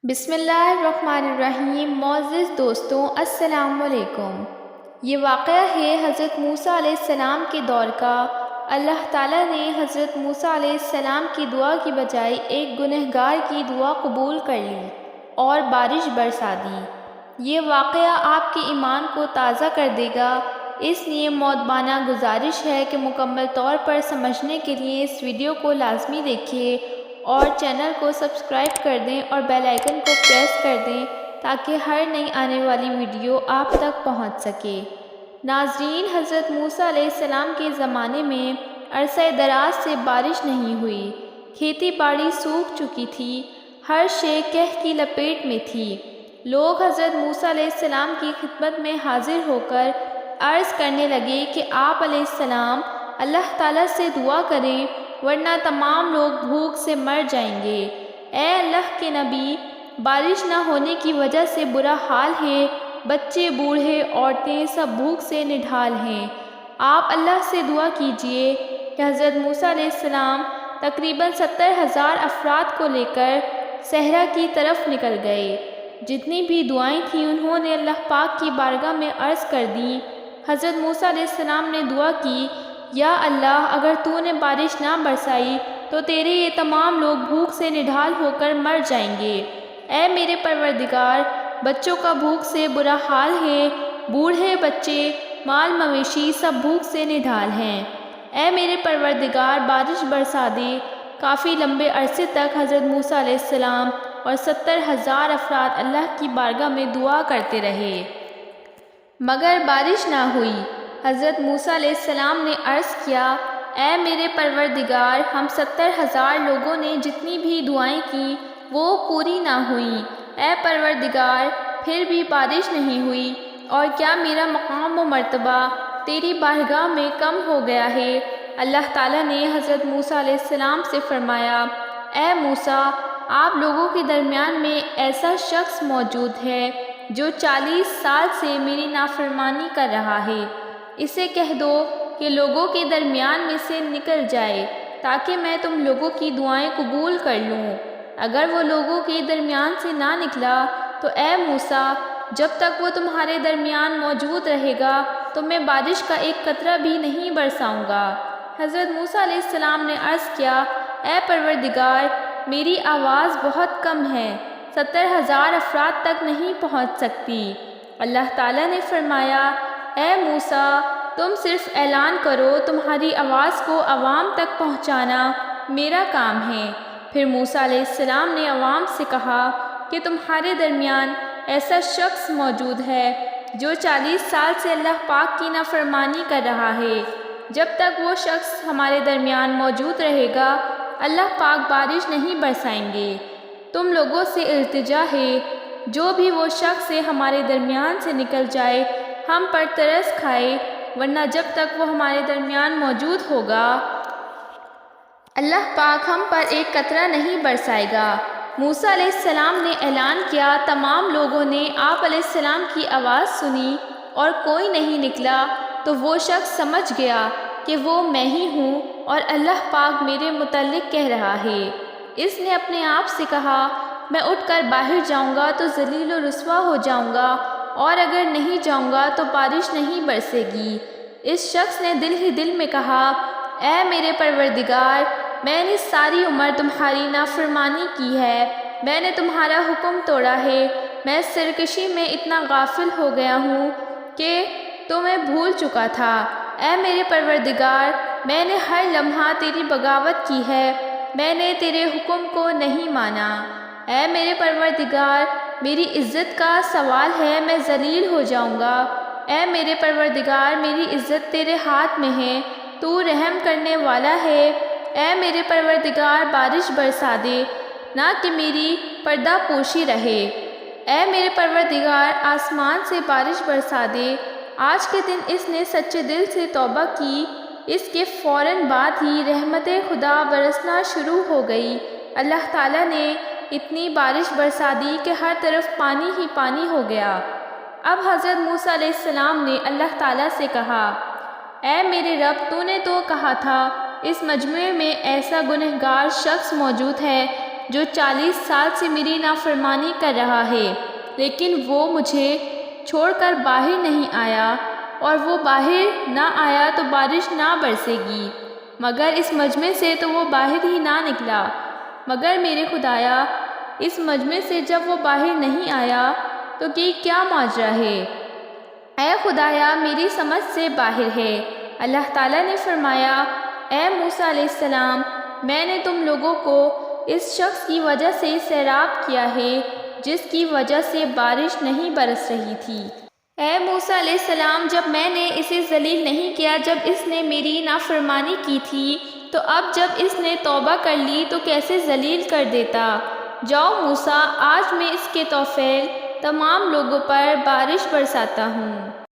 بسم اللہ الرحمن الرحیم۔ معزز دوستوں، السلام علیکم۔ یہ واقعہ ہے حضرت موسیٰ علیہ السلام کے دور کا۔ اللہ تعالیٰ نے حضرت موسیٰ علیہ السلام کی دعا کی بجائے ایک گنہگار کی دعا قبول کر لی اور بارش برسا دی۔ یہ واقعہ آپ کے ایمان کو تازہ کر دے گا، اس لیے مؤدبانہ گزارش ہے کہ مکمل طور پر سمجھنے کے لیے اس ویڈیو کو لازمی دیکھیے اور چینل کو سبسکرائب کر دیں اور بیل آئیکن کو پریس کر دیں تاکہ ہر نئی آنے والی ویڈیو آپ تک پہنچ سکے۔ ناظرین، حضرت موسیٰ علیہ السلام کے زمانے میں عرصہ دراز سے بارش نہیں ہوئی، کھیتی باڑی سوکھ چکی تھی، ہر شے قحط کی لپیٹ میں تھی۔ لوگ حضرت موسیٰ علیہ السلام کی خدمت میں حاضر ہو کر عرض کرنے لگے کہ آپ علیہ السلام اللہ تعالیٰ سے دعا کریں ورنہ تمام لوگ بھوک سے مر جائیں گے۔ اے اللہ کے نبی، بارش نہ ہونے کی وجہ سے برا حال ہے، بچے بوڑھے عورتیں سب بھوک سے نڈھال ہیں۔ آپ اللہ سے دعا کیجئے کہ حضرت موسیٰ علیہ السلام تقریباً 70,000 افراد کو لے کر صحرا کی طرف نکل گئے۔ جتنی بھی دعائیں تھیں انہوں نے اللہ پاک کی بارگاہ میں عرض کر دیں۔ حضرت موسیٰ علیہ السلام نے دعا کی، یا اللہ، اگر تو نے بارش نہ برسائی تو تیرے یہ تمام لوگ بھوک سے نڈھال ہو کر مر جائیں گے۔ اے میرے پروردگار، بچوں کا بھوک سے برا حال ہے، بوڑھے بچے مال مویشی سب بھوک سے نڈھال ہیں۔ اے میرے پروردگار، بارش برسا دے۔ کافی لمبے عرصے تک حضرت موسیٰ علیہ السلام اور 70,000 افراد اللہ کی بارگاہ میں دعا کرتے رہے مگر بارش نہ ہوئی۔ حضرت موسیٰ علیہ السلام نے عرض کیا، اے میرے پروردگار، ہم 70,000 لوگوں نے جتنی بھی دعائیں کی وہ پوری نہ ہوئیں۔ اے پروردگار، پھر بھی بارش نہیں ہوئی، اور کیا میرا مقام و مرتبہ تیری بارگاہ میں کم ہو گیا ہے؟ اللہ تعالیٰ نے حضرت موسیٰ علیہ السلام سے فرمایا، اے موسیٰ، آپ لوگوں کے درمیان میں ایسا شخص موجود ہے جو 40 سال سے میری نافرمانی کر رہا ہے۔ اسے کہہ دو کہ لوگوں کے درمیان میں سے نکل جائے تاکہ میں تم لوگوں کی دعائیں قبول کر لوں۔ اگر وہ لوگوں کے درمیان سے نہ نکلا تو اے موسیٰ، جب تک وہ تمہارے درمیان موجود رہے گا تو میں بارش کا ایک قطرہ بھی نہیں برساؤں گا۔ حضرت موسیٰ علیہ السلام نے عرض کیا، اے پروردگار، میری آواز بہت کم ہے، 70,000 افراد تک نہیں پہنچ سکتی۔ اللہ تعالیٰ نے فرمایا، اے موسیٰ، تم صرف اعلان کرو، تمہاری آواز کو عوام تک پہنچانا میرا کام ہے۔ پھر موسیٰ علیہ السلام نے عوام سے کہا کہ تمہارے درمیان ایسا شخص موجود ہے جو 40 سال سے اللہ پاک کی نافرمانی کر رہا ہے۔ جب تک وہ شخص ہمارے درمیان موجود رہے گا اللہ پاک بارش نہیں برسائیں گے۔ تم لوگوں سے التجا ہے، جو بھی وہ شخص ہمارے درمیان سے نکل جائے ہم پر ترس کھائے، ورنہ جب تک وہ ہمارے درمیان موجود ہوگا اللہ پاک ہم پر ایک قطرہ نہیں برسائے گا۔ موسیٰ علیہ السلام نے اعلان کیا، تمام لوگوں نے آپ علیہ السلام کی آواز سنی اور کوئی نہیں نکلا تو وہ شخص سمجھ گیا کہ وہ میں ہی ہوں اور اللہ پاک میرے متعلق کہہ رہا ہے۔ اس نے اپنے آپ سے کہا، میں اٹھ کر باہر جاؤں گا تو ذلیل و رسوا ہو جاؤں گا، اور اگر نہیں جاؤں گا تو بارش نہیں برسے گی۔ اس شخص نے دل ہی دل میں کہا، اے میرے پروردگار، میں نے ساری عمر تمہاری نافرمانی کی ہے، میں نے تمہارا حکم توڑا ہے، میں سرکشی میں اتنا غافل ہو گیا ہوں کہ تمہیں بھول چکا تھا۔ اے میرے پروردگار، میں نے ہر لمحہ تیری بغاوت کی ہے، میں نے تیرے حکم کو نہیں مانا۔ اے میرے پروردگار، میری عزت کا سوال ہے، میں ذلیل ہو جاؤں گا۔ اے میرے پروردگار، میری عزت تیرے ہاتھ میں ہے، تو رحم کرنے والا ہے۔ اے میرے پروردگار، بارش برسا دے، نہ کہ میری پردہ پوشی رہے۔ اے میرے پروردگار، آسمان سے بارش برسا دے۔ آج کے دن اس نے سچے دل سے توبہ کی، اس کے فوراً بعد ہی رحمت خدا برسنا شروع ہو گئی۔ اللہ تعالیٰ نے اتنی بارش برسا دی کہ ہر طرف پانی ہی پانی ہو گیا۔ اب حضرت موسیٰ علیہ السلام نے اللہ تعالیٰ سے کہا، اے میرے رب، تو نے تو کہا تھا اس مجمع میں ایسا گنہگار شخص موجود ہے جو 40 سال سے میری نافرمانی کر رہا ہے، لیکن وہ مجھے چھوڑ کر باہر نہیں آیا، اور وہ باہر نہ آیا تو بارش نہ برسے گی، مگر اس مجمع سے تو وہ باہر ہی نہ نکلا۔ مگر میرے خدایا، اس مجمع سے جب وہ باہر نہیں آیا تو کہ کیا ماجرا ہے؟ اے خدایا، میری سمجھ سے باہر ہے۔ اللہ تعالیٰ نے فرمایا، اے موسیٰ علیہ السلام، میں نے تم لوگوں کو اس شخص کی وجہ سے سیراب کیا ہے جس کی وجہ سے بارش نہیں برس رہی تھی۔ اے موسیٰ علیہ السلام، جب میں نے اسے ذلیل نہیں کیا جب اس نے میری نافرمانی کی تھی، تو اب جب اس نے توبہ کر لی تو کیسے ذلیل کر دیتا۔ جاؤ موسیٰ، آج میں اس کے توفیل تمام لوگوں پر بارش برساتا ہوں۔